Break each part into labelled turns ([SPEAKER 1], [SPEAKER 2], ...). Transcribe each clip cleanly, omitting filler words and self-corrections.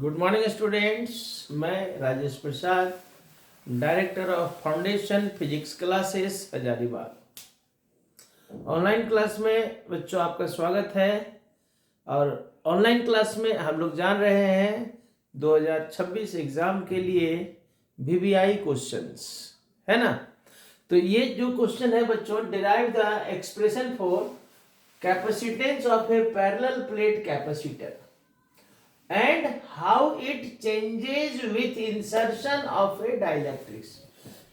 [SPEAKER 1] Good morning students. मैं Rajesh Prasad, director of Foundation Physics Classes Hazaribagh. Online class में बच्चों आपका स्वागत है। और ऑनलाइन क्लास में हम लोग जान रहे हैं 2026 एग्जाम के लिए वीवीआई क्वेश्चंस, है ना। तो ये जो क्वेश्चन है बच्चों, derive the expression for capacitance of A parallel plate capacitor and how it changes with insertion of a dielectrics।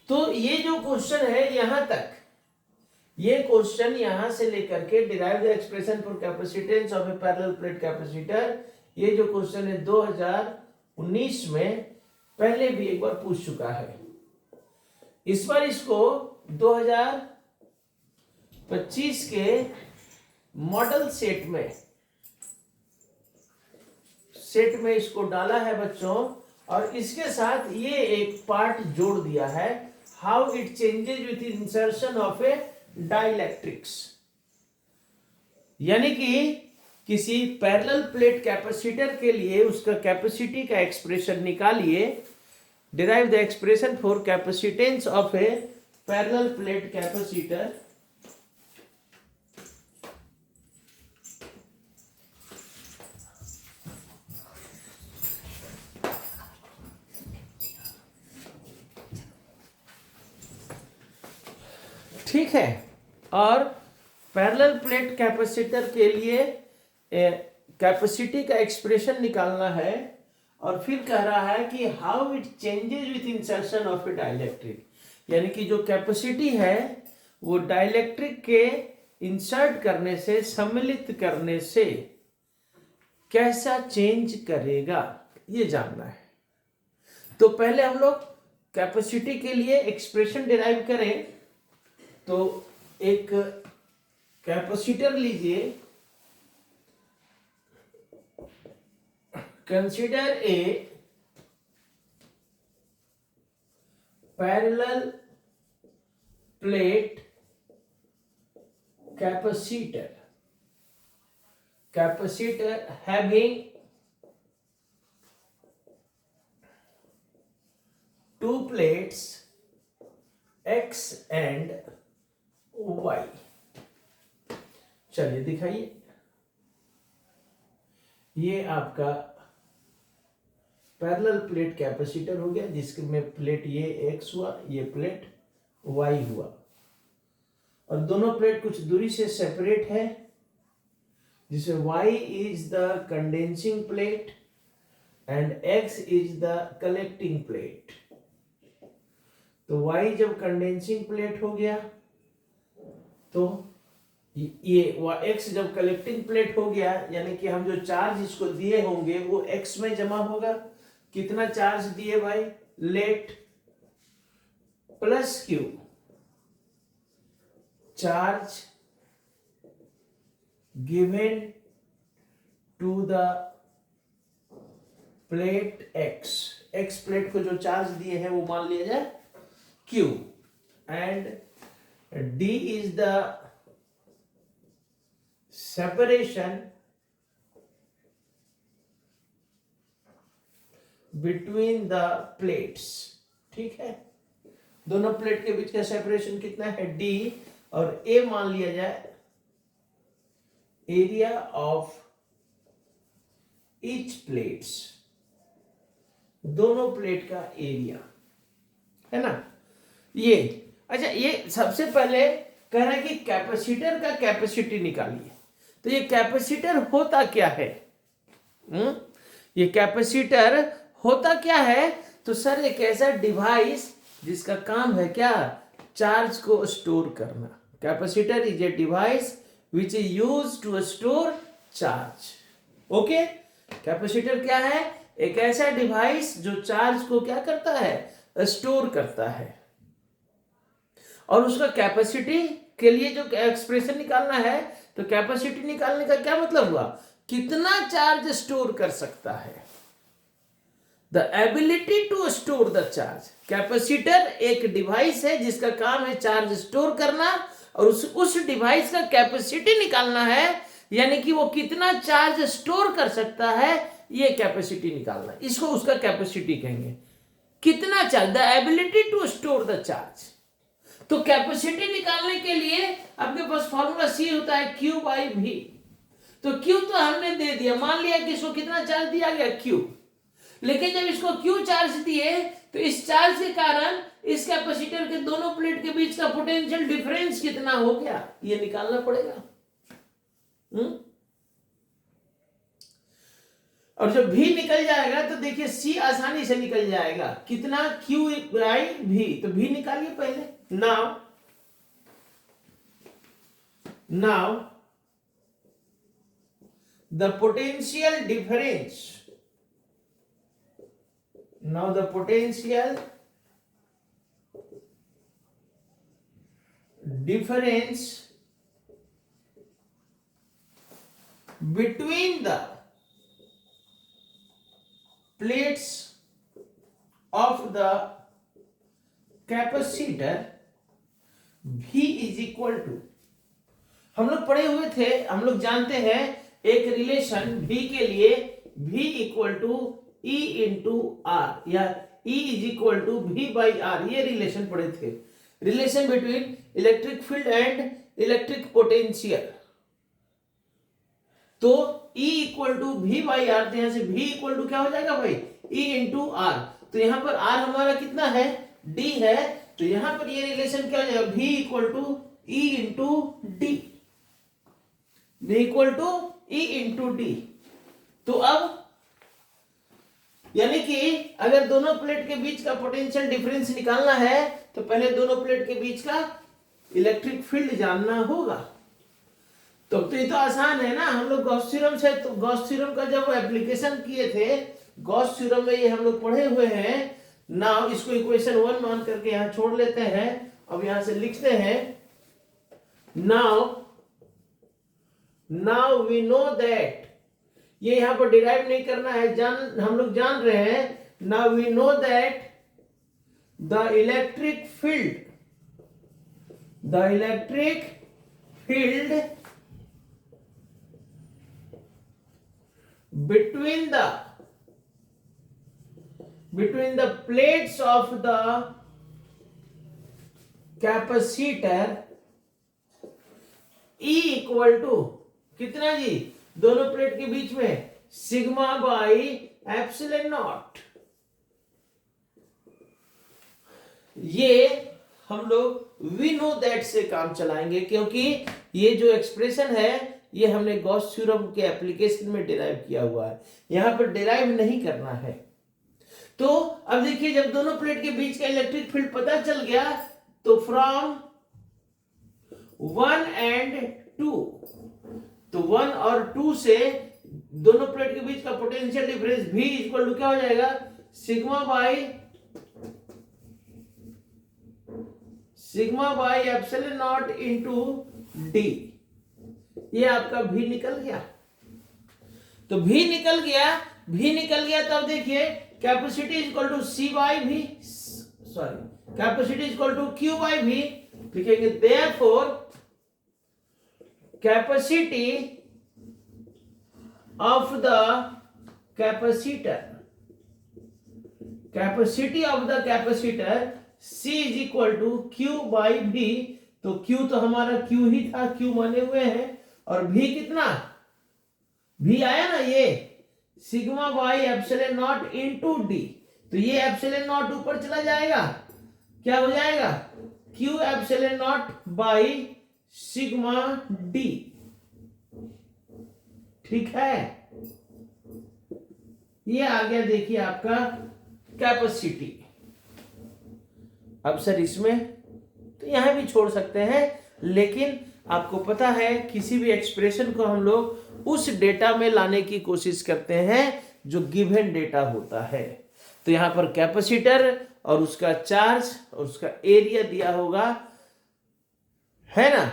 [SPEAKER 1] तो ये जो क्वेश्चन है यहां तक, ये क्वेश्चन यहां से लेकर के derive the expression for capacitance of A parallel plate capacitor, ये जो क्वेश्चन है 2019 में पहले भी एक बार पूछ चुका है। इस बार इसको 2025 के मॉडल सेट में इसको डाला है बच्चों, और इसके साथ ये एक पार्ट जोड़ दिया है, how it changes with insertion of A dielectrics. यानी कि किसी पैरेलल प्लेट कैपेसिटर के लिए उसका कैपेसिटी का एक्सप्रेशन निकालिए। Derive the expression for capacitance of A parallel plate capacitor. ठीक है। और पैरेलल प्लेट कैपेसिटर के लिए कैपेसिटी का एक्सप्रेशन निकालना है, और फिर कह रहा है कि how it changes with insertion of A dielectric. यानी कि जो कैपेसिटी है वो डाइलेक्ट्रिक के इंसर्ट करने से, सम्मिलित करने से कैसा चेंज करेगा, ये जानना है। तो पहले हम लोग कैपेसिटी के लिए एक्सप्रेशन डिराइव करें। तो एक कैपेसिटर लीजिए, consider a parallel plate capacitor having two plates X and Y। चलिए दिखाइए। ये आपका पैरेलल प्लेट कैपेसिटर हो गया, जिसमें प्लेट ये X हुआ, ये प्लेट Y हुआ, और दोनों प्लेट कुछ दूरी से सेपरेट है, जिसमें Y is the condensing plate and X is the collecting plate. तो Y जब कंडेंसिंग प्लेट हो गया तो ये X जब कलेक्टिंग प्लेट हो गया, यानी कि हम जो चार्ज इसको दिए होंगे वो X में जमा होगा। कितना चार्ज दिए भाई? Let plus Q, charge given to the plate X plate को जो चार्ज दिए हैं वो मान लिया जाए Q, and D is the separation between the plates। ठीक है, दोनों प्लेट के बीच का सेपरेशन कितना है? D, और A मान लिया जाए एरिया ऑफ ईच प्लेट्स, दोनों प्लेट का एरिया, है ना। ये अच्छा, ये सबसे पहले कह रहा है कि कैपेसिटर का कैपेसिटी निकालिए। तो ये कैपेसिटर होता क्या है? ये कैपेसिटर होता क्या है? तो सर एक ऐसा डिवाइस जिसका काम है क्या? चार्ज को स्टोर करना। Capacitor is a device which is used to store charge. Okay, capacitor क्या है? एक ऐसा डिवाइस जो चार्ज को क्या करता है? स्टोर करता है। और उसका कैपेसिटी के लिए जो एक्सप्रेशन निकालना है, तो कैपेसिटी निकालने का क्या मतलब हुआ? कितना चार्ज स्टोर कर सकता है, the ability to store the charge. Capacitor एक डिवाइस है जिसका काम है चार्ज स्टोर करना, और उस डिवाइस का कैपेसिटी निकालना है, यानी कि वो कितना चार्ज स्टोर कर सकता है, ये कैपेसिटी निकालना, इसको उसका कैपेसिटी कहेंगे। कितना charge, the ability to store the charge. तो कैपेसिटी निकालने के लिए आपके पास फॉर्मूला सी होता है Q बाई V। तो Q तो हमने दे दिया, मान लिया कि इसको कितना चार्ज दिया गया Q, लेकिन जब इसको Q चार्ज दिए तो इस चार्ज के कारण इस कैपेसिटर के दोनों प्लेट के बीच का पोटेंशियल डिफरेंस कितना हो गया, ये निकालना पड़ेगा। और जब V निकल जाएगा तो देखिए C आसानी से निकल जाएगा, कितना Q बाई V। तो V निकालिए पहले। Now the potential difference, now the potential difference between the plates of the capacitor V is equal to, हम लोग पढ़े हुए थे, हम लोग जानते हैं एक रिलेशन V के लिए V equal to E into R, या E is equal to V by R, ये रिलेशन पढ़े थे, relation between electric field and electric potential. तो E equal to V by R, तो यहां से V इक्वल टू क्या हो जाएगा भाई, E इंटू आर। तो यहां पर R हमारा कितना है, D है, तो यहां पर ये रिलेशन क्या हो जाएगा, V equal to E into D, V equal to E into D. तो अब यानी कि अगर दोनों प्लेट के बीच का पोटेंशियल डिफरेंस निकालना है तो पहले दोनों प्लेट के बीच का इलेक्ट्रिक फील्ड जानना होगा। तो ये तो आसान है ना, हम लोग गॉस थ्योरम से, तो गॉस थ्योरम का जब एप्लीकेशन किए थे, गॉस थ्योरम में ये हम लोग पढ़े हुए हैं। नाउ इसको इक्वेशन 1 मान करके यहां छोड़ लेते हैं, अब यहां से लिखते हैं नाउ वी नो दैट, ये यहां पर डिराइव नहीं करना है, हम लोग जान रहे हैं। Now we know that the electric field between the plates of the capacitor E equal to कितना जी, दोनों प्लेट के बीच में सिग्मा बाई एप्सिलॉन नॉट। ये हम लोग वी नो दैट से काम चलाएंगे, क्योंकि ये जो एक्सप्रेशन है ये हमने गॉस थ्योरम के एप्लीकेशन में डिराइव किया हुआ है, यहां पर डिराइव नहीं करना है। तो अब देखिए, जब दोनों प्लेट के बीच का इलेक्ट्रिक फील्ड पता चल गया तो फ्रॉम 1 एंड 2, तो 1 और 2 से दोनों प्लेट के बीच का potential difference V equal to क्या हो जाएगा, sigma by epsilon nought into D. ये आपका V निकल गया। तो V निकल गया, तब देखिए capacity is equal to C by V, sorry capacity is equal to Q by V, लिखेंगे therefore capacity of the capacitor C is equal to Q by V। तो Q तो हमारा Q ही था, Q माने हुए हैं, और V कितना, V आया ना, ये sigma by epsilon naught into D. तो ये एप्सिलॉन नॉट ऊपर चला जाएगा, क्या हो जाएगा, Q epsilon naught by sigma D. ठीक है, ये आ गया देखिए आपका कैपेसिटी। अब सर इसमें तो यहां भी छोड़ सकते हैं, लेकिन आपको पता है किसी भी एक्सप्रेशन को हम लोग उस डेटा में लाने की कोशिश करते हैं जो गिवन डेटा होता है। तो यहां पर कैपेसिटर और उसका चार्ज और उसका एरिया दिया होगा, है ना,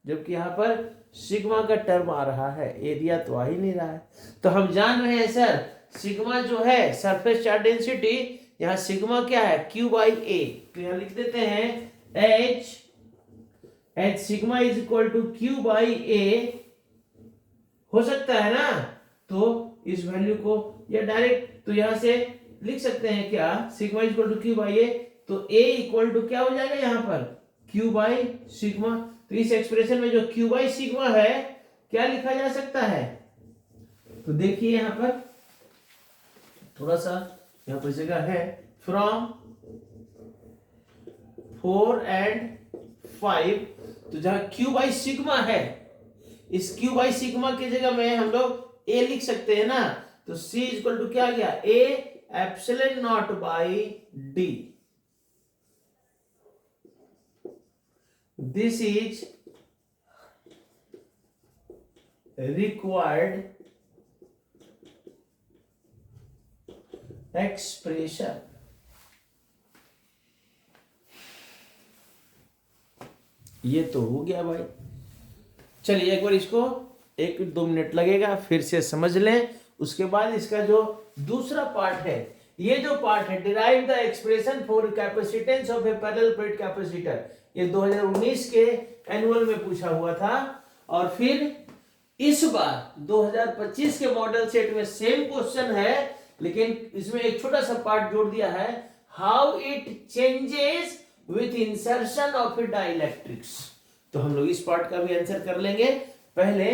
[SPEAKER 1] जबकि यहां पर सिग्मा का टर्म आ रहा है, एरिया तो आ ही नहीं रहा है। तो हम जान रहे हैं सर, सिग्मा जो है सरफेस चार्ज डेंसिटी, यहां सिग्मा क्या है, Q बाई ए। तो यहां लिख देते हैं H sigma is equal to Q by A हो सकता है ना। तो इस वैल्यू को या डायरेक्ट तो यहां से लिख सकते हैं क्या, sigma equal to Q by A. तो ए इक्वल टू क्या हो जाएगा यहाँ पर, क्यू बाई सिग्मा। तो इस एक्सप्रेशन में जो क्यू बाई सिग्मा है क्या लिखा जा सकता है, तो देखिए यहां पर थोड़ा सा यहां पर जगह है, फ्रॉम 4 and 5, तो जहां क्यू बाई सिग्मा है, इस क्यू बाई सिग्मा की जगह में हम लोग ए लिख सकते हैं ना। तो सी इक्वल टू क्या आ गया, A epsilon naught by D. This is required expression. ये तो हो गया भाई। चलिए एक बार इसको 1-2 मिनट लगेगा, फिर से समझ लें। उसके बाद इसका जो दूसरा पार्ट है, ये जो पार्ट है derive the expression for capacitance of A parallel plate capacitor, ये 2019 के एनुअल में पूछा हुआ था। और फिर इस बार 2025 के मॉडल सेट में सेम क्वेश्चन है, लेकिन इसमें एक छोटा सा पार्ट जोड़ दिया है, how it changes with insertion of A dielectrics. तो हम लोग इस पार्ट का भी आंसर कर लेंगे। पहले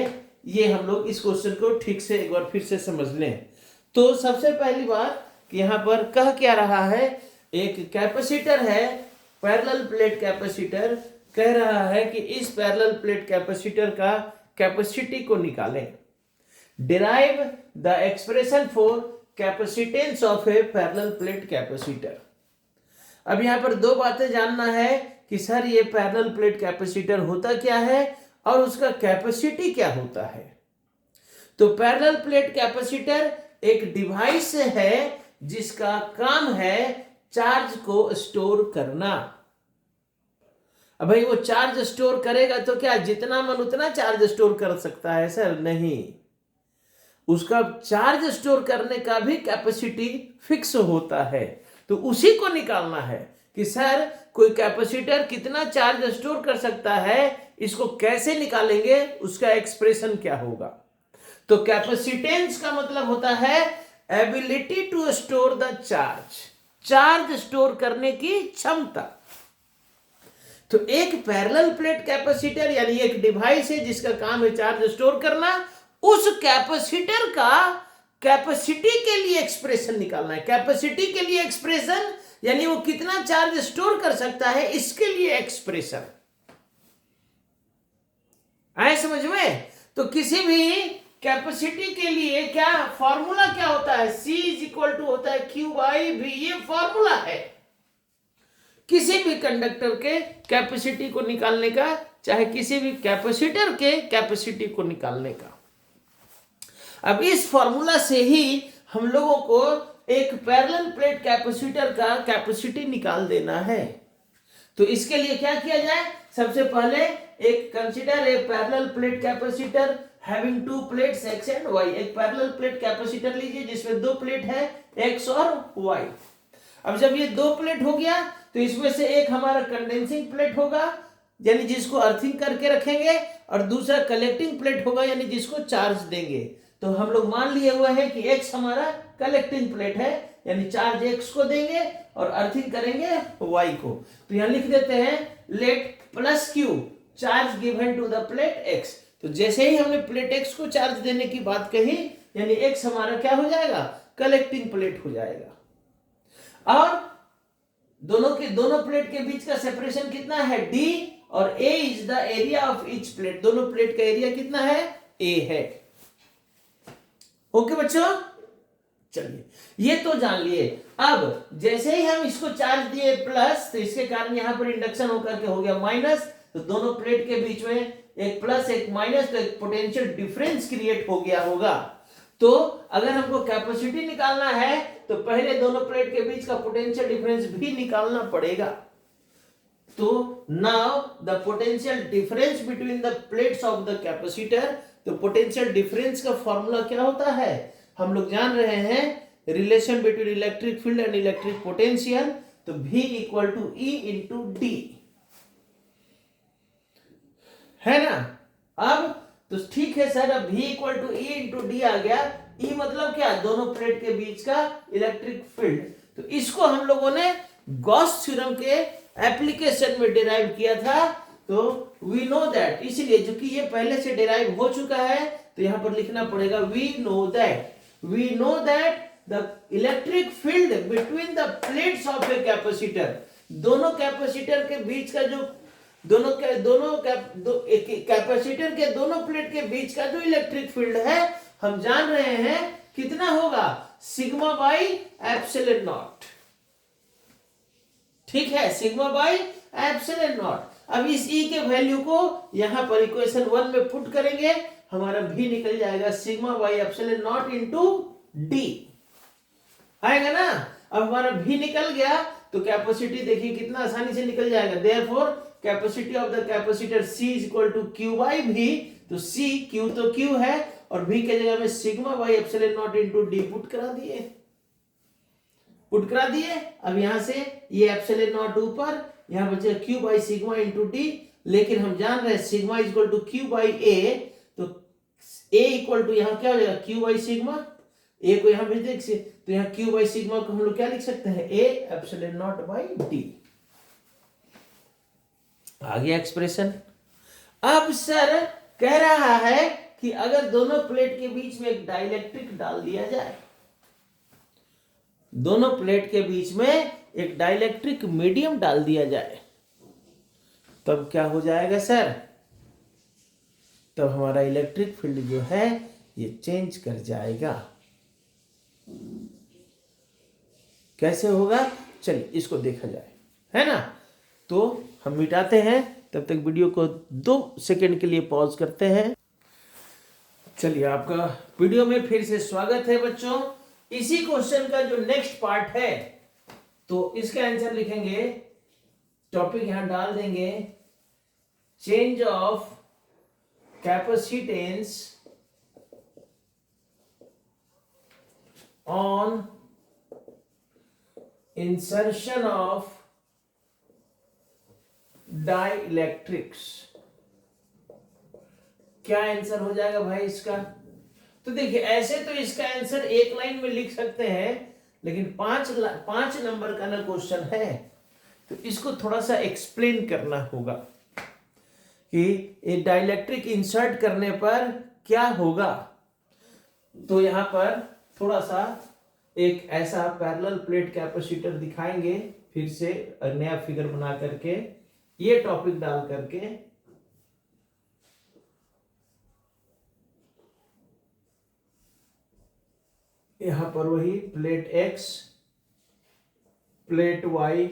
[SPEAKER 1] ये हम लोग इस क्वेश्चन को ठीक से एक बार फिर से समझ लें। तो सबसे पहली बात कि यहां पर कह क्या रहा है, एक कैपेसिटर है, पैरेलल प्लेट कैपेसिटर, कह रहा है कि इस पैरेलल प्लेट कैपेसिटर का कैपेसिटी को निकालें। Derive the expression for capacitance of A parallel plate capacitor. अब यहां पर दो बातें जानना है कि सर ये पैरेलल प्लेट कैपेसिटर होता क्या है और उसका कैपेसिटी क्या होता है। तो पैरेलल प्लेट कैपेसिटर एक डिवाइस है जिसका काम है चार्ज को स्टोर करना। अब भाई वो चार्ज स्टोर करेगा तो क्या जितना मन उतना चार्ज स्टोर कर सकता है सर, नहीं, उसका चार्ज स्टोर करने का भी कैपेसिटी फिक्स होता है। तो उसी को निकालना है कि सर कोई कैपेसिटर कितना चार्ज स्टोर कर सकता है, इसको कैसे निकालेंगे, उसका एक्सप्रेशन क्या होगा। तो कैपेसिटेंस का मतलब होता है ability to store the charge, charge store करने की क्षमता। तो एक पैरेलल प्लेट कैपेसिटर यानी एक डिवाइस है जिसका काम है चार्ज स्टोर करना, उस कैपेसिटर का कैपेसिटी के लिए एक्सप्रेशन निकालना है। कैपेसिटी के लिए एक्सप्रेशन यानी वो कितना चार्ज स्टोर कर सकता है, इसके लिए एक्सप्रेशन आए समझ में। तो किसी भी कैपेसिटी के लिए क्या फॉर्मूला क्या होता है, C इज इक्वल टू होता है Q बाई V, ये फॉर्मूला है किसी भी कंडक्टर के कैपेसिटी को निकालने का, चाहे किसी भी कैपेसिटर के कैपेसिटी को निकालने का। अब इस फॉर्मूला से ही हम लोगों को एक पैरेलल प्लेट कैपेसिटर का कैपेसिटी निकाल देना है। तो इसके लिए क्या किया जाए, सबसे पहले एक consider a parallel plate capacitor having to plates x and y। एक पैरेलल प्लेट कैपेसिटर लीजिए जिसमें दो प्लेट है x और y। अब जब ये दो प्लेट हो गया तो इसमें से एक हमारा कंडेंसिंग प्लेट होगा यानी जिसको अर्थिंग करके रखेंगे, और दूसरा कलेक्टिंग प्लेट होगा यानी जिसको चार्ज देंगे। तो हम लोग मान लिए हुए हैं कि x हमारा कलेक्टिंग प्लेट है यानी चार्ज x को देंगे और अर्थिंग करेंगे y को। तो यहां लिख देते हैं let plus q charge given to the plate x। तो जैसे ही हमने प्लेट x को चार्ज देने की बात कही यानी x हमारा क्या हो जाएगा, कलेक्टिंग प्लेट हो जाएगा। और दोनों प्लेट के बीच का सेपरेशन कितना है, d, और a is the area of each plate. दोनों प्लेट का एरिया कितना है, a है। ओके बच्चों, चलिए ये तो जान लिए। अब जैसे ही हम इसको चार्ज दिए प्लस, तो इसके कारण यहां पर इंडक्शन होकर के हो गया माइनस। तो दोनों प्लेट के बीच में एक प्लस एक माइनस, तो एक पोटेंशियल डिफरेंस क्रिएट हो गया होगा। तो अगर हमको कैपेसिटी निकालना है तो पहले दोनों प्लेट के बीच का पोटेंशियल डिफरेंस भी निकालना पड़ेगा। तो now the potential difference between the plates of the capacitor. तो पोटेंशियल डिफरेंस का फॉर्मूला क्या होता है, हम लोग जान रहे हैं relation between electric field and electric potential. तो V equal to E into D है ना। अब तो ठीक है सर, अब V equal to E into D आ गया। ई मतलब क्या, दोनों प्लेट के बीच का इलेक्ट्रिक फील्ड। तो इसको हम लोगों ने गॉस थ्योरम के एप्लीकेशन में डिराइव किया था। तो वी नो दैट, इसलिए जो कि ये पहले से डिराइव हो चुका है, तो यहां पर लिखना पड़ेगा we know that the electric field between the plates of a capacitor, दोनों कैपेसिटर के बीच का जो कैपेसिटर के दोनों प्लेट के बीच का जो इलेक्ट्रिक फील्ड है, हम जान रहे हैं कितना होगा, सिग्मा बाई एप्सिलॉन नॉट। ठीक है, सिग्मा बाई एप्सिलॉन नॉट। अब इस E के वैल्यू को यहां पर इक्वेशन 1 में पुट करेंगे, हमारा भी निकल जाएगा sigma by epsilon nought into D, आएगा ना। अब हमारा भी निकल गया, तो कैपेसिटी देखिए कितना आसानी से निकल जाएगा। Therefore capacity of the capacitor C is equal to Q by V। तो C, Q तो Q है, और V के जगह में sigma by epsilon nought into D put करा दिए। अब यहां से ये एप्सिलॉन नॉट ऊपर, यहां बचेगा Q by sigma into D. लेकिन हम जान रहे हैं sigma is equal to Q by A, तो A इक्वल टू यहां क्या हो जाएगा, Q बाई सिग्मा। A को यहां भेज देंगे, तो यहां Q बाई सिग्मा को हम लोग क्या लिख सकते हैं, A epsilon naught by D. आ गया एक्सप्रेशन। अब सर कह रहा है कि अगर दोनों प्लेट के बीच में एक डाइलेक्ट्रिक डाल दिया जाए, दोनों प्लेट के बीच में एक डाइलेक्ट्रिक मीडियम डाल दिया जाए, तब क्या हो जाएगा सर, तब हमारा इलेक्ट्रिक फील्ड जो है ये चेंज कर जाएगा। कैसे होगा, चलिए इसको देखा जाए, है ना। तो हम मिटाते हैं, तब तक वीडियो को 2 सेकंड के लिए पॉज करते हैं। चलिए, आपका वीडियो में फिर से स्वागत है बच्चों। इसी क्वेश्चन का जो नेक्स्ट पार्ट है, तो इसका आंसर लिखेंगे, टॉपिक यहां डाल देंगे, change of capacitance on insertion of dielectrics. क्या आंसर हो जाएगा भाई इसका? तो देखिए, ऐसे तो इसका आंसर एक लाइन में लिख सकते हैं, लेकिन 5 नंबर का ना क्वेश्चन है, तो इसको थोड़ा सा एक्सप्लेन करना होगा कि एक डाइलेक्ट्रिक इंसर्ट करने पर क्या होगा। तो यहां पर थोड़ा सा एक ऐसा पैरेलल प्लेट कैपेसिटर दिखाएंगे, फिर से नया फिगर बना करके, ये टॉपिक डाल करके। यहां पर वही प्लेट X, प्लेट Y,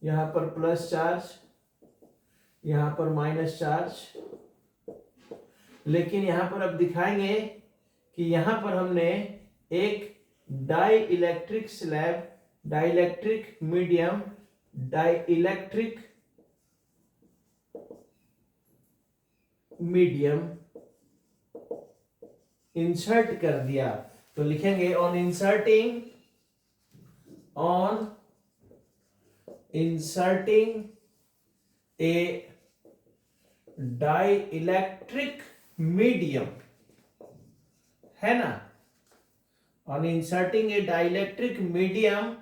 [SPEAKER 1] यहां पर प्लस चार्ज, यहां पर माइनस चार्ज। लेकिन यहां पर अब दिखाएंगे कि यहां पर हमने एक dielectric slab, dielectric medium, dielectric medium insert कर दिया। तो लिखेंगे on inserting a dielectric medium, है ना, on inserting a dielectric medium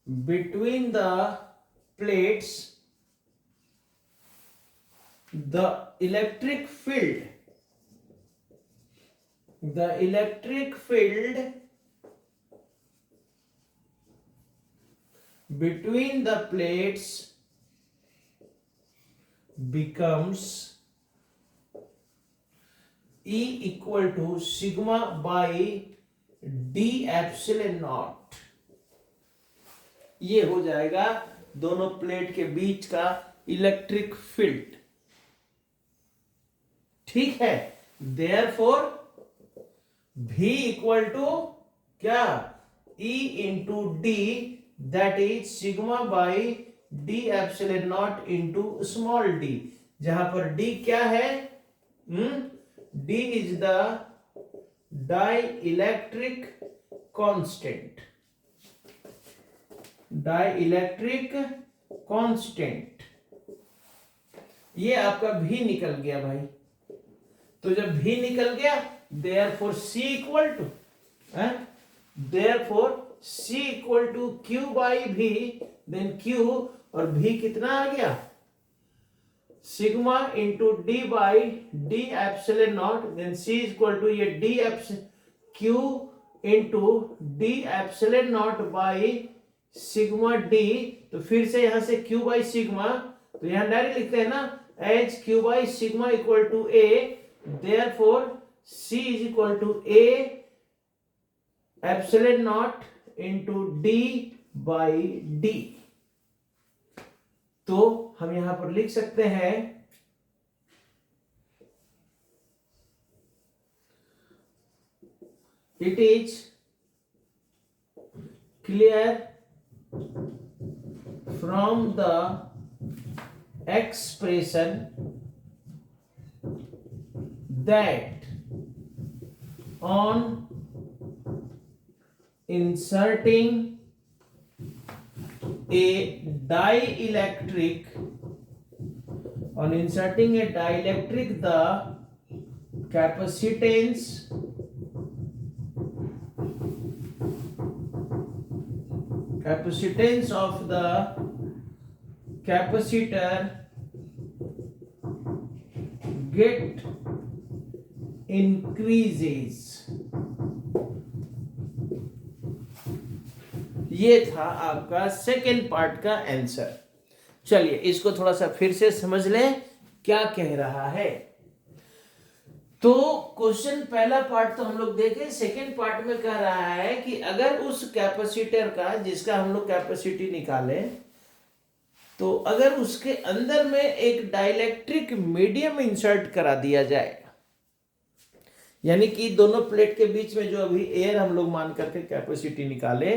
[SPEAKER 1] between the plates, the electric field between the plates becomes E equal to sigma by d epsilon naught। ये हो जाएगा दोनों प्लेट के बीच का इलेक्ट्रिक फील्ड। ठीक है, देयरफॉर V इक्वल टू क्या, E into D, that is sigma by D epsilon nought into small D, जहां पर D क्या है, D is the dielectric constant, dielectric constant. ये आपका भी निकल गया भाई। तो जब भी निकल गया, therefore C equal to, therefore C equal to Q by V, then Q और V कितना आ गया, sigma into D by D epsilon naught, then C equal to ये D Q into D epsilon naught by sigma D. तो फिर से यहां से Q बाई सिग्मा, तो यहां डायरेक्ट लिखते हैं ना, H Q by sigma equal to A, therefore C is equal to A epsilon nought into D by D. तो हम यहां पर लिख सकते हैं it is clear from the expression that on inserting a dielectric, the capacitance of the capacitor get increases। ये था आपका सेकेंड पार्ट का आंसर। चलिए इसको थोड़ा सा फिर से समझ लें क्या कह रहा है। तो क्वेश्चन पहला पार्ट तो हम लोग देखें, सेकेंड पार्ट में कह रहा है कि अगर उस कैपेसिटर का, जिसका हम लोग कैपेसिटी निकाले, तो अगर उसके अंदर में एक डाइलेक्ट्रिक मीडियम इंसर्ट करा दिया जाए, यानी कि दोनों प्लेट के बीच में जो अभी एयर हम लोग मान करके कैपेसिटी निकाले,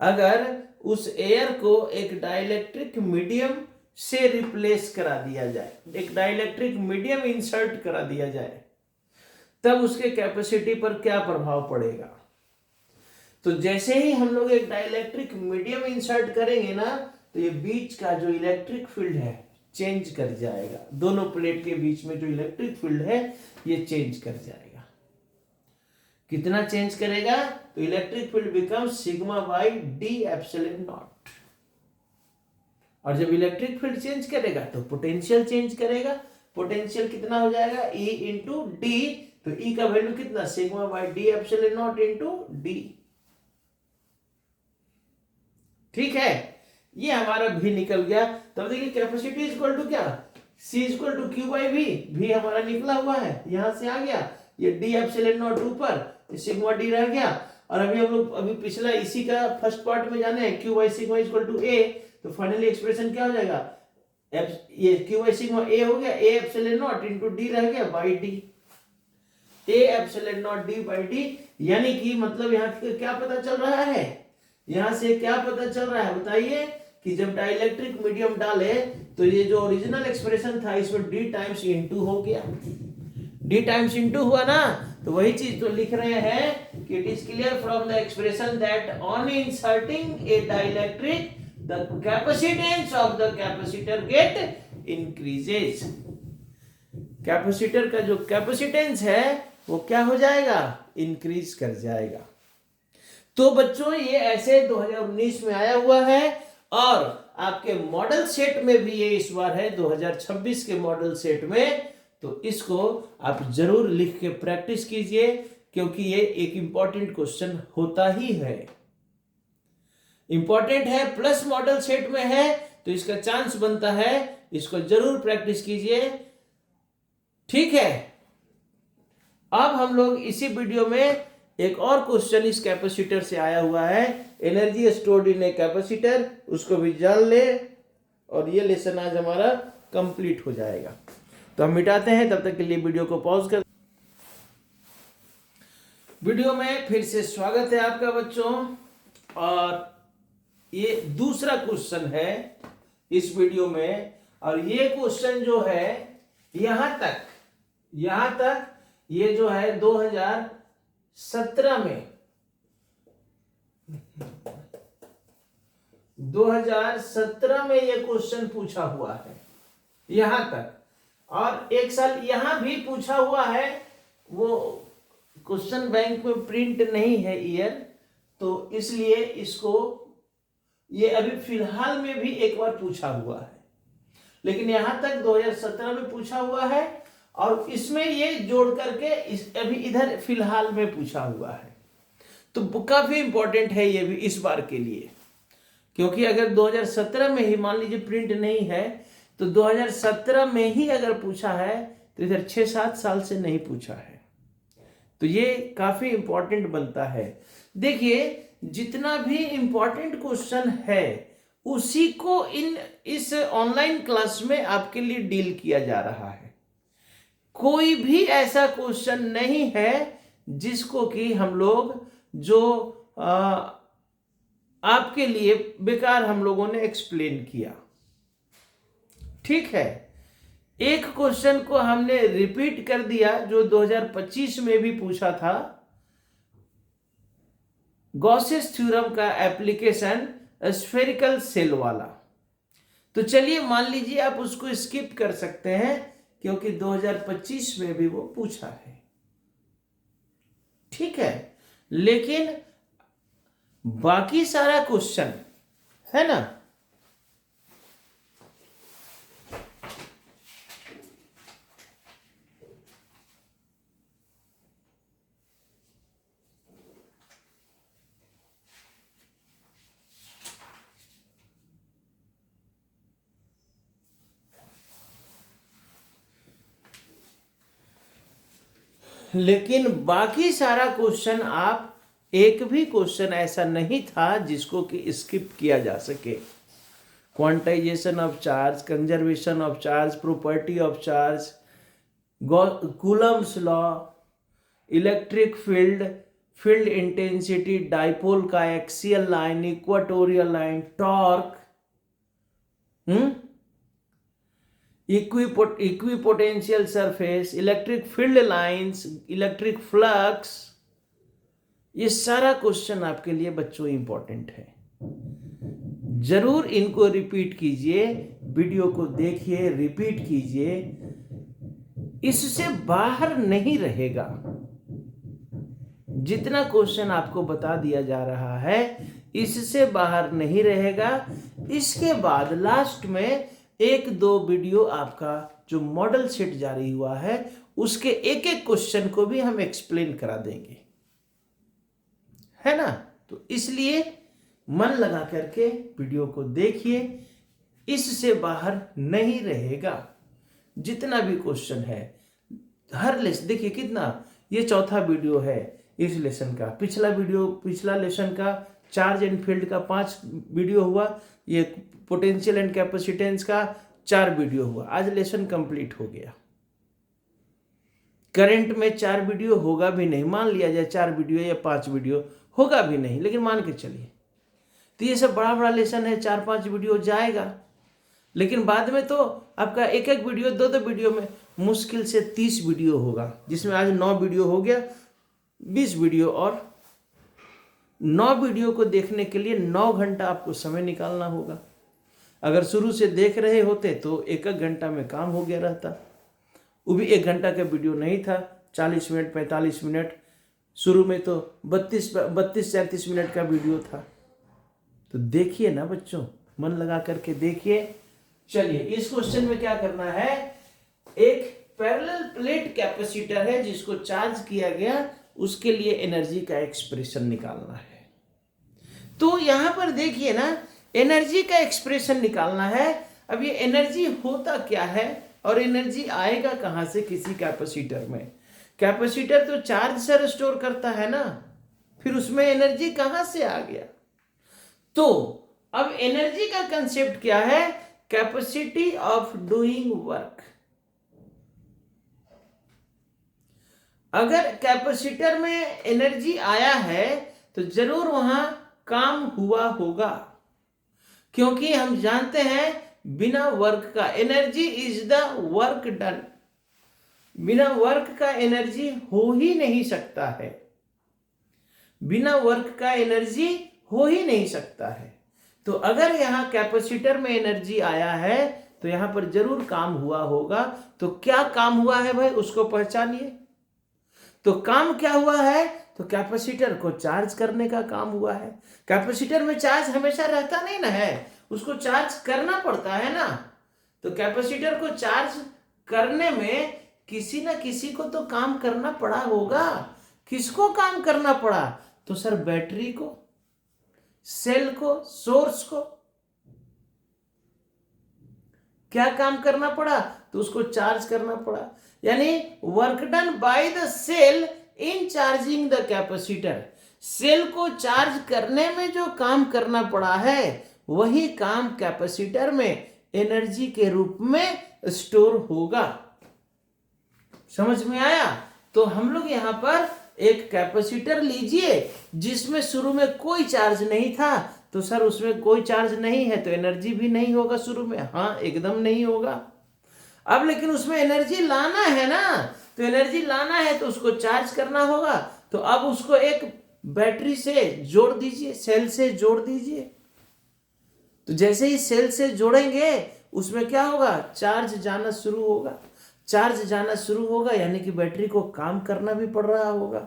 [SPEAKER 1] अगर उस एयर को एक डाइलेक्ट्रिक मीडियम से रिप्लेस करा दिया जाए, एक डाइलेक्ट्रिक मीडियम इंसर्ट करा दिया जाए, तब उसके कैपेसिटी पर क्या प्रभाव पड़ेगा। तो जैसे ही हम लोग एक डाइलेक्ट्रिक मीडियम इंसर्ट करेंगे ना, तो ये बीच का जो इलेक्ट्रिक फील्ड है चेंज कर जाएगा। दोनों प्लेट के बीच में जो इलेक्ट्रिक फील्ड है ये चेंज कर जाएगा। कितना चेंज करेगा, तो electric field become sigma by D epsilon not. और जब इलेक्ट्रिक फील्ड चेंज करेगा तो पोटेंशियल चेंज करेगा। पोटेंशियल कितना हो जाएगा, E इंटू डी। तो E का वैल्यू कितना, sigma by D epsilon nought into D. ठीक है, ये हमारा भी निकल गया। तब देखिए कैपेसिटी इक्वल टू क्या, C equal to Q by V। भी हमारा निकला हुआ है, यहां से आ गया, ये डी एप्सिलॉन नॉट ऊपर, सिग्मा डी रह गया। और अभी हम लोग अभी पिछला इसी का फर्स्ट पार्ट में जाने हैं, Q by sigma equal to A। तो फाइनली एक्सप्रेशन क्या हो जाएगा, ये Q बाई सिग्मा A हो गया, A epsilon nought into D रह गया by D, A epsilon not D by D. यानी कि मतलब यहाँ क्या पता चल रहा है, यहां से क्या पता चल रहा है बताइए, कि जब डाइलेक्ट्रिक मीडियम डाले तो ये जो ओरिजिनल एक्सप्रेशन था इसमें d टाइम्स इनटू हो गया। d टाइम्स इनटू हुआ ना, तो वही चीज तो लिख रहे हैं कि it is clear from the expression that on inserting a dielectric the capacitance of the capacitor get increases. Capacitor का जो कैपेसिटेंस है वो क्या हो जाएगा, इंक्रीज कर जाएगा। तो बच्चों ये ऐसे 2019 में आया हुआ है, और आपके मॉडल सेट में भी ये इस बार है 2026 के मॉडल सेट में। तो इसको आप जरूर लिख के प्रैक्टिस कीजिए, क्योंकि ये एक इंपॉर्टेंट क्वेश्चन होता ही है, इंपॉर्टेंट है, प्लस मॉडल सेट में है, तो इसका चांस बनता है। इसको जरूर प्रैक्टिस कीजिए, ठीक है। अब हम लोग इसी वीडियो में एक और क्वेश्चन इस कैपेसिटर से आया हुआ है, energy stored in a capacitor, उसको भी जान ले, और ये लेसन आज हमारा कंप्लीट हो जाएगा। तो हम मिटाते हैं, तब तक के लिए वीडियो को पॉज कर। वीडियो में फिर से स्वागत है आपका बच्चों, और ये दूसरा क्वेश्चन है इस वीडियो में। और ये क्वेश्चन जो है यहां तक ये जो है 2017 में 2017 में ये क्वेश्चन पूछा हुआ है यहां तक। और एक साल यहाँ भी पूछा हुआ है, वो क्वेश्चन बैंक में प्रिंट नहीं है ईयर, तो इसलिए इसको ये अभी फिलहाल में भी एक बार पूछा हुआ है, लेकिन यहां तक 2017 में पूछा हुआ है और इसमें ये जोड़ करके अभी इधर फिलहाल में पूछा हुआ है। तो काफी इंपॉर्टेंट है ये भी इस बार के लिए, क्योंकि अगर 2017 में ही मान लीजिए प्रिंट नहीं है तो 2017 में ही अगर पूछा है तो इधर 6-7 साल से नहीं पूछा है, तो ये काफी इंपॉर्टेंट बनता है। देखिए जितना भी इंपॉर्टेंट क्वेश्चन है उसी को इस ऑनलाइन क्लास में आपके लिए डील किया जा रहा है। कोई भी ऐसा क्वेश्चन नहीं है जिसको कि हम लोग जो आपके लिए बेकार हम लोगों ने एक्सप्लेन किया, ठीक है। एक क्वेश्चन को हमने रिपीट कर दिया जो 2025 में भी पूछा था, गॉसेस थ्योरम का एप्लीकेशन स्फेरिकल सेल वाला। तो चलिए मान लीजिए आप उसको स्किप कर सकते हैं क्योंकि 2025 में भी वो पूछा है, ठीक है। लेकिन बाकी सारा क्वेश्चन है ना, लेकिन बाकी सारा क्वेश्चन आप, एक भी क्वेश्चन ऐसा नहीं था जिसको कि स्किप किया जा सके। Quantization of charge, conservation of charge, property of charge, Coulomb's law, electric field, field intensity, dipole का axial line, equatorial line, torque, equipotential surface, electric field lines, electric flux, ये सारा क्वेश्चन आपके लिए बच्चों इंपॉर्टेंट है। जरूर इनको रिपीट कीजिए, वीडियो को देखिए, रिपीट कीजिए, इससे बाहर नहीं रहेगा। जितना क्वेश्चन आपको बता दिया जा रहा है इससे बाहर नहीं रहेगा। इसके बाद लास्ट में 1-2 वीडियो आपका जो मॉडल सेट जारी हुआ है उसके एक एक क्वेश्चन को भी हम एक्सप्लेन करा देंगे, है ना। तो इसलिए मन लगा करके वीडियो को देखिए, इससे बाहर नहीं रहेगा। जितना भी क्वेश्चन है हर लेसन, देखिए कितना, ये चौथा वीडियो है इस लेसन का। पिछला लेसन का चार्ज एंड फील्ड का 5 वीडियो हुआ, ये पोटेंशियल एंड कैपेसिटेंस का 4 वीडियो हुआ। आज लेसन कंप्लीट हो गया। करंट में 4 वीडियो होगा भी नहीं, मान लिया जाए 4 वीडियो या 5 वीडियो होगा भी नहीं, लेकिन मान के चलिए, तो ये सब बड़ा बड़ा लेसन है, 4-5 वीडियो जाएगा। लेकिन बाद में तो आपका एक एक वीडियो, 2-2 वीडियो में मुश्किल से 30 वीडियो होगा, जिसमें आज 9 वीडियो हो गया, 20 वीडियो, और 9 वीडियो को देखने के लिए 9 घंटा आपको समय निकालना होगा। अगर शुरू से देख रहे होते तो 1-1 घंटा में काम हो गया रहता। वो भी 1 घंटा का वीडियो नहीं था, 40 मिनट 45 मिनट, शुरू में तो 32-33 मिनट का वीडियो था। तो देखिए ना बच्चों, मन लगा करके देखिए। चलिए इस क्वेश्चन में क्या करना है, एक पैरेलल प्लेट कैपेसिटर है जिसको चार्ज किया गया, उसके लिए एनर्जी का एक्सप्रेशन निकालना है। तो यहां पर देखिए ना, एनर्जी का एक्सप्रेशन निकालना है। अब ये एनर्जी होता क्या है और एनर्जी आएगा कहां से किसी कैपेसिटर में। कैपेसिटर तो चार्ज से स्टोर करता है ना, फिर उसमें एनर्जी कहां से आ गया। तो अब एनर्जी का कंसेप्ट क्या है, कैपेसिटी ऑफ डूइंग वर्क। अगर कैपेसिटर में एनर्जी आया है तो जरूर वहां काम हुआ होगा, क्योंकि हम जानते हैं बिना वर्क का, energy is the work done, बिना वर्क का एनर्जी हो ही नहीं सकता है, बिना वर्क का एनर्जी हो ही नहीं सकता है। तो अगर यहां कैपेसिटर में एनर्जी आया है तो यहां पर जरूर काम हुआ होगा। तो क्या काम हुआ है भाई, उसको पहचानिए। तो काम क्या हुआ है, तो कैपेसिटर को चार्ज करने का काम हुआ है। कैपेसिटर में चार्ज हमेशा रहता नहीं ना है, उसको चार्ज करना पड़ता है ना। तो कैपेसिटर को चार्ज करने में किसी ना किसी को तो काम करना पड़ा होगा। किसको काम करना पड़ा, तो सर बैटरी को, सेल को, सोर्स को। क्या काम करना पड़ा, तो उसको चार्ज करना पड़ा। यानी work done by the cell in charging the capacitor. Cell को चार्ज करने में जो काम करना पड़ा है, वही काम कैपेसिटर में एनर्जी के रूप में स्टोर होगा। समझ में आया। तो हम लोग यहां पर एक कैपेसिटर लीजिए जिसमें शुरू में कोई चार्ज नहीं था, तो सर उसमें कोई चार्ज नहीं है तो एनर्जी भी नहीं होगा शुरू में, हाँ एकदम नहीं होगा। अब लेकिन उसमें एनर्जी लाना है ना, तो एनर्जी लाना है तो उसको चार्ज करना होगा। तो अब उसको एक बैटरी से जोड़ दीजिए, सेल से जोड़ दीजिए। तो जैसे ही सेल से जोड़ेंगे उसमें क्या होगा, चार्ज जाना शुरू होगा। चार्ज जाना शुरू होगा यानी कि बैटरी को काम करना भी पड़ रहा होगा।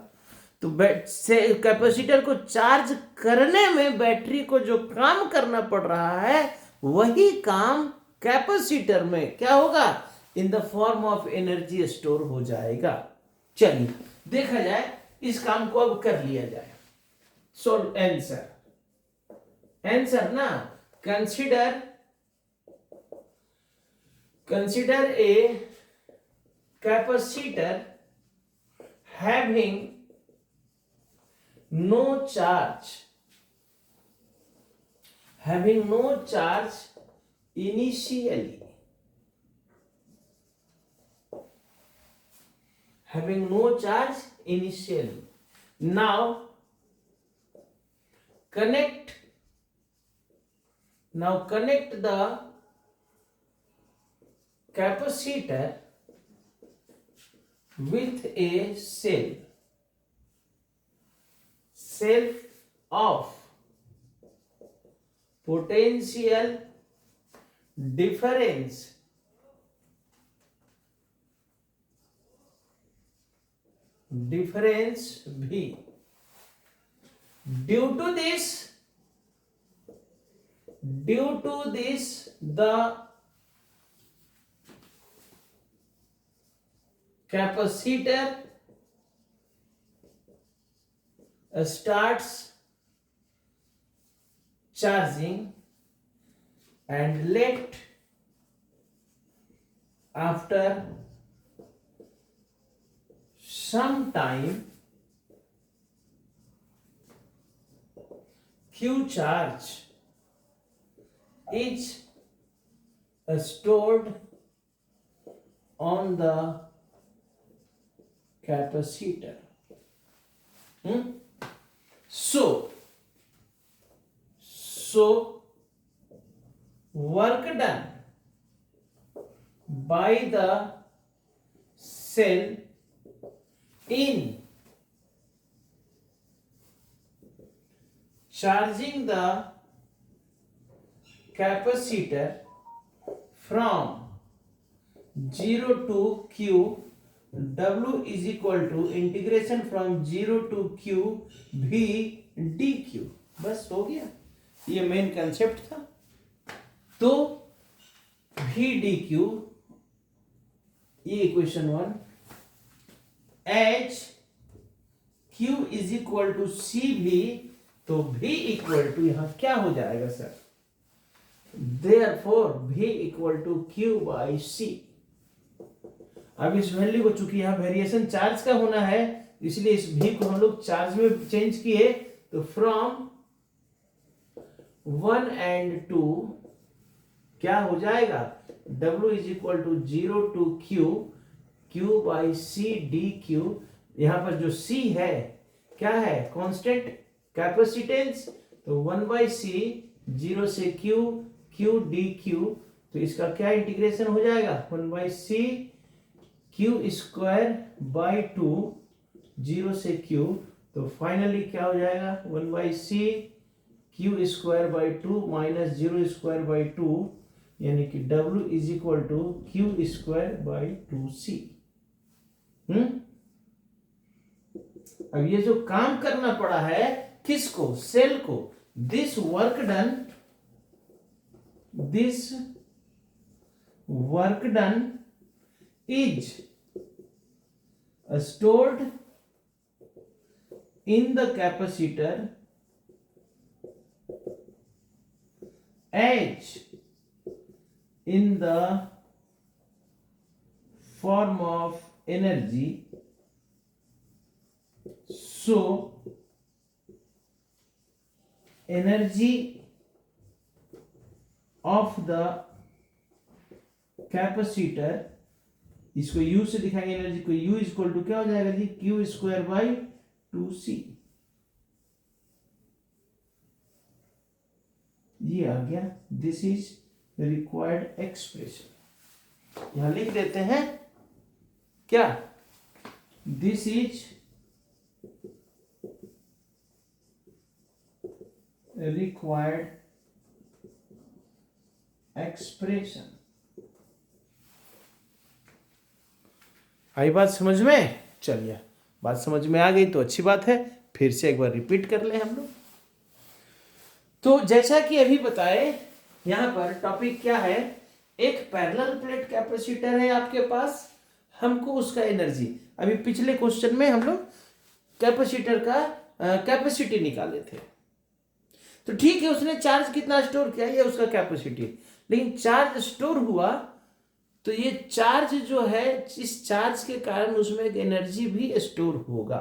[SPEAKER 1] तो कैपेसिटर को चार्ज करने में बैटरी को जो काम करना पड़ रहा है, वही काम कैपेसिटर में क्या होगा, इन the form of energy store हो जाएगा। चलिए देखा जाए, इस काम को अब कर लिया जाए। सो आंसर ना, consider a capacitor having no charge initially, now connect the capacitor with a cell of potential difference V. Due to this the capacitor starts charging, and let after some time Q charge is stored on the capacitor. So work done by the cell in charging the capacitor from 0 to Q, W is equal to integration from 0 to Q V dQ। बस हो गया, ये main concept था। तो V dQ, ये equation 1, H Q is equal to CV, तो V equal to यहां क्या हो जाएगा sir, Therefore V equal to Q by C। अब इस वैल्यू को, चूंकि यहाँ वेरिएशन चार्ज का होना है, इसलिए इस V को हम लोग चार्ज में चेंज किए। तो फ्रॉम 1 and 2 क्या हो जाएगा, W is equal to 0 to Q by C dQ। यहाँ पर जो C है क्या है, कांस्टेंट कैपेसिटेंस, तो 1 बाई C 0 से Q dQ। तो इसका क्या इंटीग्रेशन हो जाएगा, 1 by C Q square by 2 0 से Q। तो फाइनली क्या हो जाएगा, 1 by C Q square by 2 minus 0 square by 2, यानी कि W is equal to Q square by 2c। अब ये जो काम करना पड़ा है किसको, सेल को, this work done is stored in the capacitor as in the form of energy, so energy of the capacitor, इसको U से दिखाएंगे एनर्जी को, U इक्वल टू क्या हो जाएगा जी, क्यू स्क्वायर बाई 2c। ये आ गया, दिस इज रिक्वायर्ड एक्सप्रेशन। यहां लिख देते हैं क्या, दिस इज रिक्वायर्ड एक्सप्रेशन। आई बात समझ में? चलिए, बात समझ में आ गई तो अच्छी बात है, फिर से एक बार रिपीट कर ले हम लोग। तो जैसा कि अभी बताए, यहां पर टॉपिक क्या है, एक पैरेलल प्लेट कैपेसिटर है आपके पास, हमको उसका एनर्जी, अभी पिछले क्वेश्चन में हम लोग कैपेसिटर का कैपेसिटी निकाले थे। तो ठीक है, उसने चार्ज कितना स्टोर किया, ये उसका कैपेसिटी, लेकिन चार्ज स्टोर हुआ तो ये चार्ज जो है, इस चार्ज के कारण उसमें एक एनर्जी भी स्टोर होगा।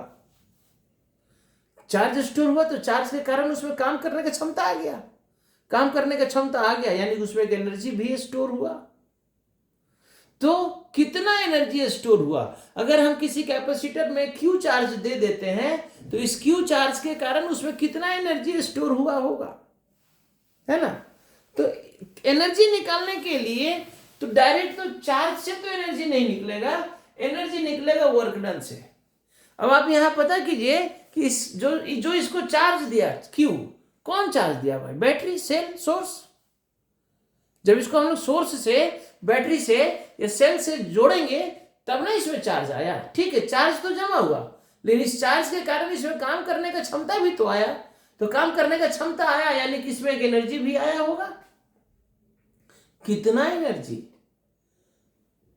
[SPEAKER 1] चार्ज स्टोर हुआ तो चार्ज के कारण उसमें काम करने का क्षमता आ गया, काम करने का क्षमता आ गया, यानी कि उसमें एक एनर्जी भी स्टोर हुआ। तो कितना एनर्जी स्टोर हुआ, अगर हम किसी कैपेसिटर में क्यू चार्ज दे देते हैं तो इस क्यू चार्ज के कारण उसमें कितना एनर्जी स्टोर हुआ होगा, है ना। तो एनर्जी निकालने के लिए तो डायरेक्ट तो चार्ज से तो एनर्जी नहीं निकलेगा, एनर्जी निकलेगा वर्क डन से। अब आप यहां पता कीजिए कि जो इसको चार्ज दिया क्यू, कौन चार्ज दिया भाई, बैटरी, सेल, सोर्स। जब इसको हम लोग सोर्स से, बैटरी से या सेल से जोड़ेंगे तब ना इसमें चार्ज आया। ठीक है, चार्ज तो जमा हुआ, लेकिन इस चार्ज के कारण इसमें काम करने का क्षमता भी तो आया। तो काम करने का क्षमता आया यानी कि इसमें एक एनर्जी भी आया होगा। कितना एनर्जी,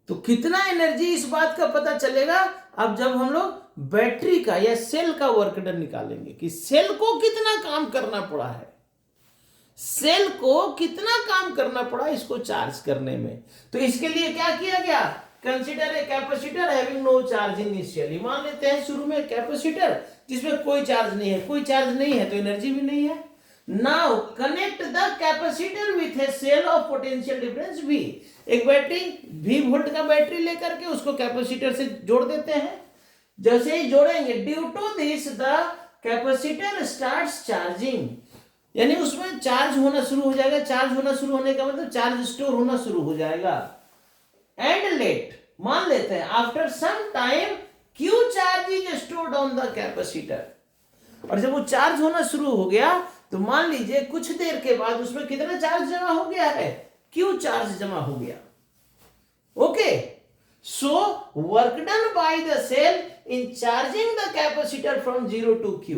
[SPEAKER 1] तो कितना एनर्जी इस बात का पता चलेगा अब जब हम लोग बैटरी का या सेल का वर्क डन निकालेंगे कि सेल को कितना काम करना पड़ा है, सेल को कितना काम करना पड़ा इसको चार्ज करने में। तो इसके लिए क्या किया गया, consider a capacitor having no charge initially. मान लेते हैं शुरू में कैपेसिटर जिसमें कोई चार्ज नहीं है, कोई चार्ज नहीं है तो एनर्जी भी नहीं है। Now connect the capacitor with a cell of potential difference V। एक बैटरी V वोल्ट का बैटरी लेकर के उसको कैपेसिटर से जोड़ देते हैं। जैसे ही जोड़ेंगे, due to this the capacitor starts charging, यानी उसमें चार्ज होना शुरू हो जाएगा। चार्ज होना शुरू होने का मतलब चार्ज स्टोर होना शुरू हो जाएगा। एंड लेट, मान लेते हैं after some time Q charge is stored on the capacitor. और जब वो चार्ज होना शुरू हो गया तो मान लीजिए कुछ देर के बाद उसमें कितना चार्ज जमा हो गया है, Q चार्ज जमा हो गया। Okay, so work done by the cell in charging the capacitor from 0 to Q।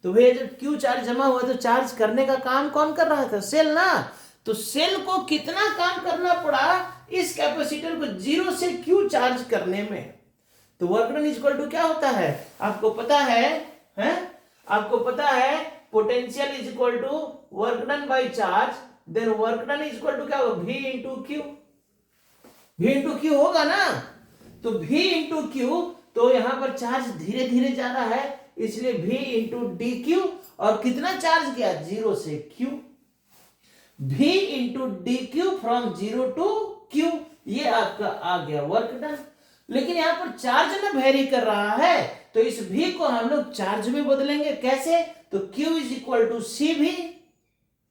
[SPEAKER 1] तो वे जब Q चार्ज जमा हुआ तो चार्ज करने का काम कौन कर रहा था, सेल ना। तो सेल को कितना काम करना पड़ा इस कैपेसिटर को 0 से Q चार्ज करने में। तो वर्क डन इक्वल टू क्या होता है, आपको पता है? आपको पता है potential is equal to work done by charge, then work done is equal to क्या होगा, V into Q. V into Q होगा ना, तो V इंटू क्यू, तो यहां पर चार्ज धीरे धीरे जा रहा है इसलिए V इंटू डी क्यू। और कितना चार्ज किया, 0 से Q। V into D Q from 0 to Q, ये आपका आ गया वर्क डन। लेकिन यहां पर चार्ज ना वेरी कर रहा है तो इस V को हम लोग चार्ज में बदलेंगे। कैसे, तो Q is equal to CV,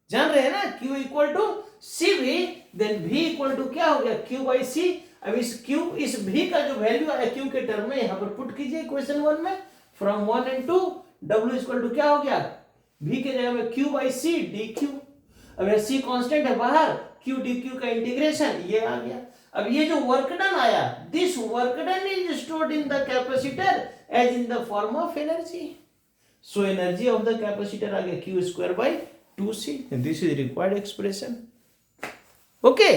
[SPEAKER 1] जान रहे हैं ना, Q equal to CV, then V equal to क्या हो गया, Q बाई C। अब इस V का जो वैल्यू है Q के टर्म में यहां पर पुट कीजिए क्वेश्चन 1 में, from 1 and 2, W equal to क्या हो गया, V के जगह में Q by C D Q. अब C कांस्टेंट है बाहर, क्यू डी क्यू का इंटीग्रेशन, ये आ गया। अब ये जो वर्क डन आया, this work done is stored in the capacitor as in the form of energy. So energy of the capacitor आ गया Q square by 2c, this is required expression. Okay,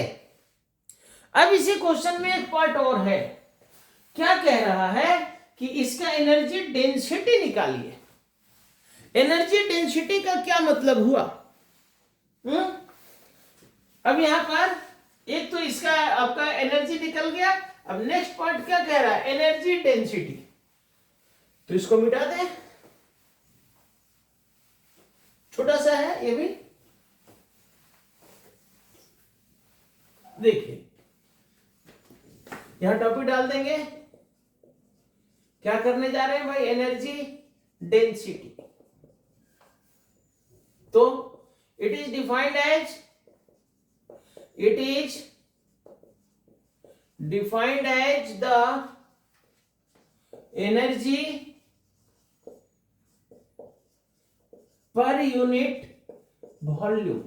[SPEAKER 1] अब इसी क्वेश्चन में एक part और है। क्या कह रहा है कि इसका एनर्जी डेंसिटी निकालिए। एनर्जी डेंसिटी का क्या मतलब हुआ? अब यहां पर एक तो इसका आपका एनर्जी निकल गया। अब नेक्स्ट पार्ट क्या कह रहा है? Energy density. तो इसको मिटा दें, छोटा सा है ये भी। देखिए यहां टॉपिक डाल देंगे, क्या करने जा रहे हैं भाई? Energy density. तो it is defined as the energy per unit volume.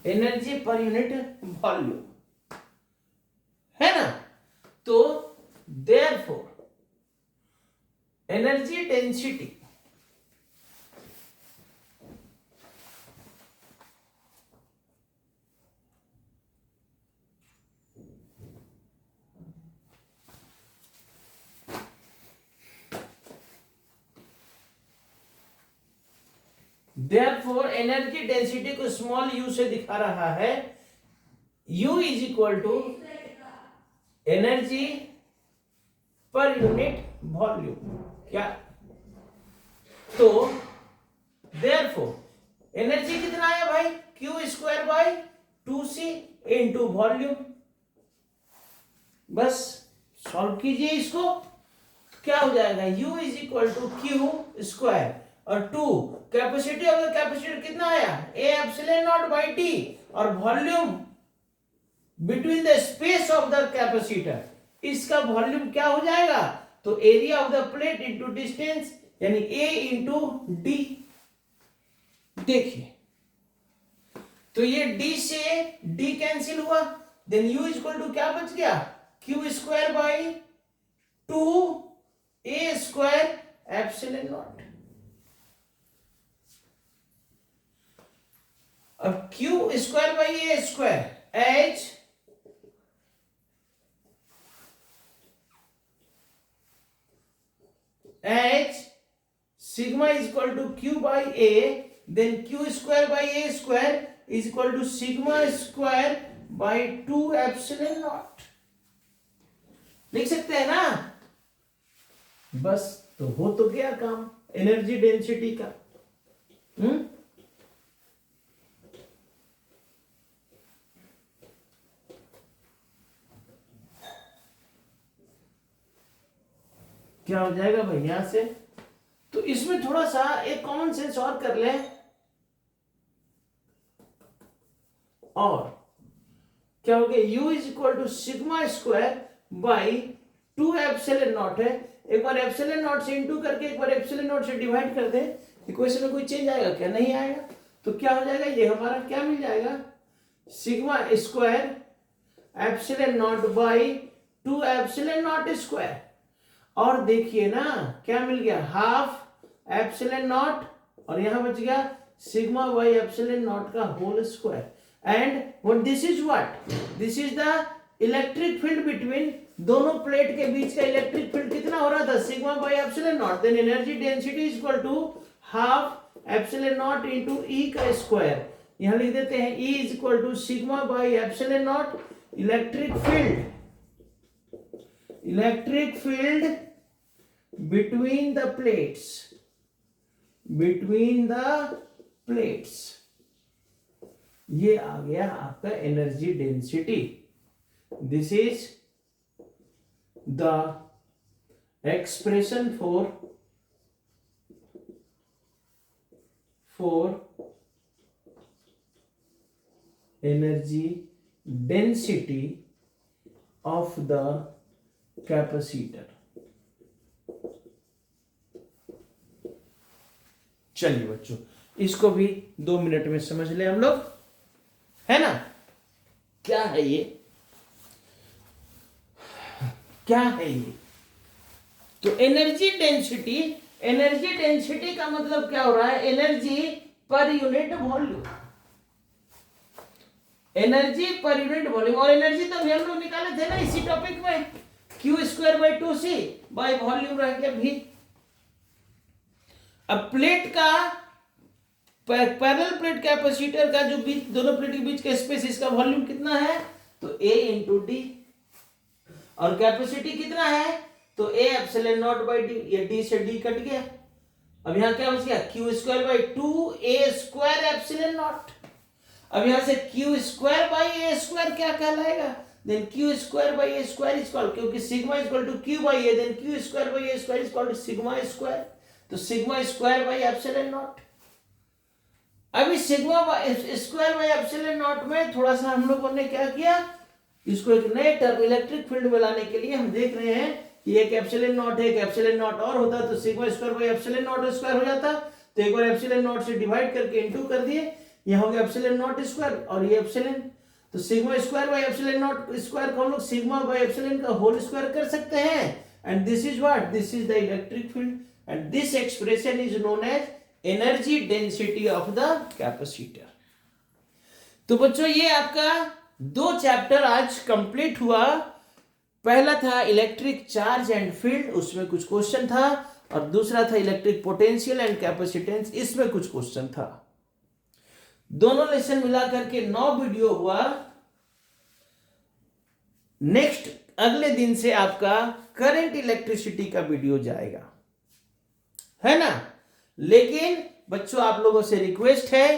[SPEAKER 1] Energy per unit volume है ना। तो therefore energy density energy density को स्मॉल यू से दिखा रहा है। U is equal to energy per unit volume. क्या? तो देयरफॉर एनर्जी कितना आया भाई? Q square by 2c into volume. बस सॉल्व कीजिए इसको, क्या हो जाएगा? U is equal to Q square और 2 कैपेसिटी ऑफ द कैपेसिटर कितना आया? A epsilon naught by T, और volume between the space of the capacitor, इसका वॉल्यूम क्या हो जाएगा? तो area of the plate into distance, यानी A इंटू डी। देखिए तो ये D से D कैंसिल हुआ, देन U इक्वल टू क्या बच गया? Q square by 2a square epsilon naught. अब Q square by A square H sigma is equal to Q by A, then Q square by A square is equal to sigma square by 2 epsilon naught. लिख सकते हैं ना? बस तो हो तो गया काम एनर्जी डेंसिटी का। क्या हो जाएगा भाई यहां से? तो इसमें थोड़ा सा एक कॉमन सेंस और कर लें, और क्या हो गया? U is equal to sigma square by 2 epsilon naught है। एक बार एप्सिलॉन नॉट से इनटू करके एक बार एप्सिलॉन नॉट से डिवाइड कर दे, इक्वेशन में कोई चेंज आएगा क्या? नहीं आएगा। तो क्या हो जाएगा? ये हमारा क्या मिल जाएगा? Sigma square epsilon naught by 2 epsilon naught square. और देखिए ना क्या मिल गया? हाफ एप्सिलॉन नॉट, और यहां बच गया सिग्मा बाई एप्सिलॉन नॉट का whole square. And what this is? What this is the electric field between, दोनों प्लेट के बीच का इलेक्ट्रिक फील्ड कितना हो रहा था? Sigma by epsilon naught. Then energy density is equal to half epsilon naught into E का square. यहां लिख देते हैं E is equal to sigma by epsilon naught. Electric field between the plates, ये आ गया आपका energy density. This is the expression for energy density of the capacitor. चलिए बच्चों, इसको भी 2 मिनट में समझ ले हम लोग। है ना? क्या है ये? क्या है ये? तो एनर्जी डेंसिटी का मतलब क्या हो रहा है? Energy per unit volume. Energy per unit volume. और एनर्जी तो भी हम लोग निकाले थे ना इसी टॉपिक में, Q²/2C बाय वॉल्यूम रह गया भी। अब प्लेट का पैरेलल प्लेट कैपेसिटर का जो बीच दोनों प्लेट के बीच का स्पेस, इसका वॉल्यूम कितना है? तो A इंटू डी। और कैपेसिटी कितना है? तो A epsilon naught by D. ये डी से डी कट गया। अब यहां क्या बच गया? Q²/2A² epsilon naught. अब यहां से Q²/A² क्या कहलाएगा? देन Q²/A² इज इक्वल, क्योंकि sigma is equal to Q/A, then Q²/A² is equal to sigma square. तो sigma square by epsilon naught. अभी sigma square by epsilon naught में थोड़ा सा हम लोगों ने क्या किया, इसको एक नए टर्म इलेक्ट्रिक फील्ड में लाने के लिए हम देख रहे हैं कि एक एप्सिलॉन नॉट है, एक एप्सिलॉन नॉट और होता तो sigma square by epsilon naught square हो जाता। तो एक बार एप्सिलॉन नॉट से डिवाइड करके इनटू कर दिए, यहां हो गया एप्सिलॉन नॉट स्क्वायर और ये एप्सिलॉन। तो sigma square by epsilon naught square को हम लोग सिग्मा बाई एप्सिलॉन का होल स्क्वायर कर सकते हैं। And this is what? This is the electric field and this expression is known as energy density of the capacitor. तो बच्चों ये आपका 2 चैप्टर आज कंप्लीट हुआ। पहला था इलेक्ट्रिक चार्ज एंड फील्ड, उसमें कुछ क्वेश्चन था, और दूसरा था इलेक्ट्रिक पोटेंशियल एंड कैपेसिटेंस, इसमें कुछ क्वेश्चन था। दोनों लेसन मिलाकर के 9 वीडियो हुआ। नेक्स्ट अगले दिन से आपका करंट इलेक्ट्रिसिटी का वीडियो जाएगा, है ना? लेकिन बच्चों आप लोगों से रिक्वेस्ट है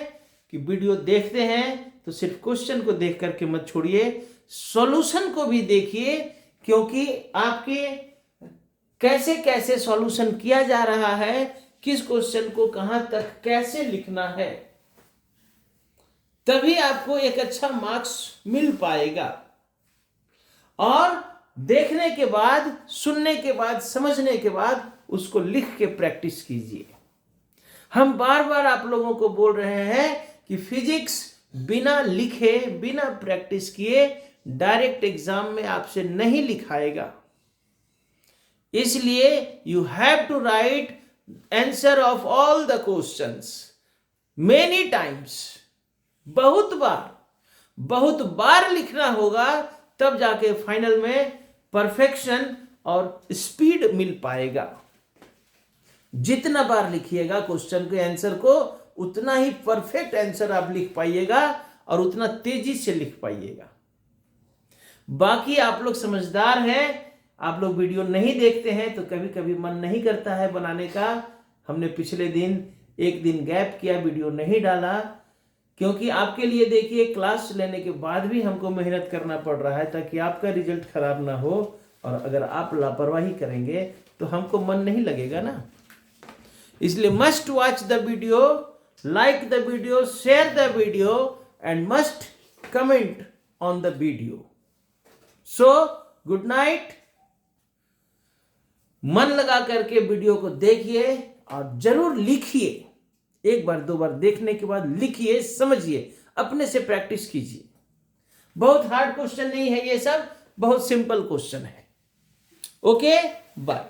[SPEAKER 1] कि वीडियो देखते हैं तो सिर्फ क्वेश्चन को देख करके मत छोड़िए, सॉल्यूशन को भी देखिए, क्योंकि आपके कैसे कैसे सॉल्यूशन किया जा रहा है, किस क्वेश्चन को कहां तक कैसे लिखना है, तभी आपको एक अच्छा मार्क्स मिल पाएगा। और देखने के बाद, सुनने के बाद, समझने के बाद उसको लिख के प्रैक्टिस कीजिए। हम बार बार आप लोगों को बोल रहे हैं कि फिजिक्स बिना लिखे, बिना प्रैक्टिस किए डायरेक्ट एग्जाम में आपसे नहीं लिखाएगा। इसलिए you have to write answer of all the questions many times. बहुत बार लिखना होगा, तब जाके फाइनल में परफेक्शन और स्पीड मिल पाएगा। जितना बार लिखिएगा क्वेश्चन के आंसर को, उतना ही परफेक्ट आंसर आप लिख पाइएगा और उतना तेजी से लिख पाइएगा। बाकी आप लोग समझदार हैं, आप लोग वीडियो नहीं देखते हैं तो कभी कभी मन नहीं करता है बनाने का। हमने पिछले दिन एक दिन गैप किया, वीडियो नहीं डाला, क्योंकि आपके लिए देखिए क्लास लेने के बाद भी हमको मेहनत करना पड़ रहा है ताकि आपका रिजल्ट खराब ना हो। और अगर आप लापरवाही करेंगे तो हमको मन नहीं लगेगा ना। इसलिए must watch the video, like the video, share the video and must comment on the video. So good night. मन लगा करके वीडियो को देखिए और जरूर लिखिए। एक बार 2 बार देखने के बाद लिखिए, समझिए, अपने से प्रैक्टिस कीजिए। बहुत हार्ड क्वेश्चन नहीं है ये सब, बहुत सिंपल क्वेश्चन है। Okay, bye.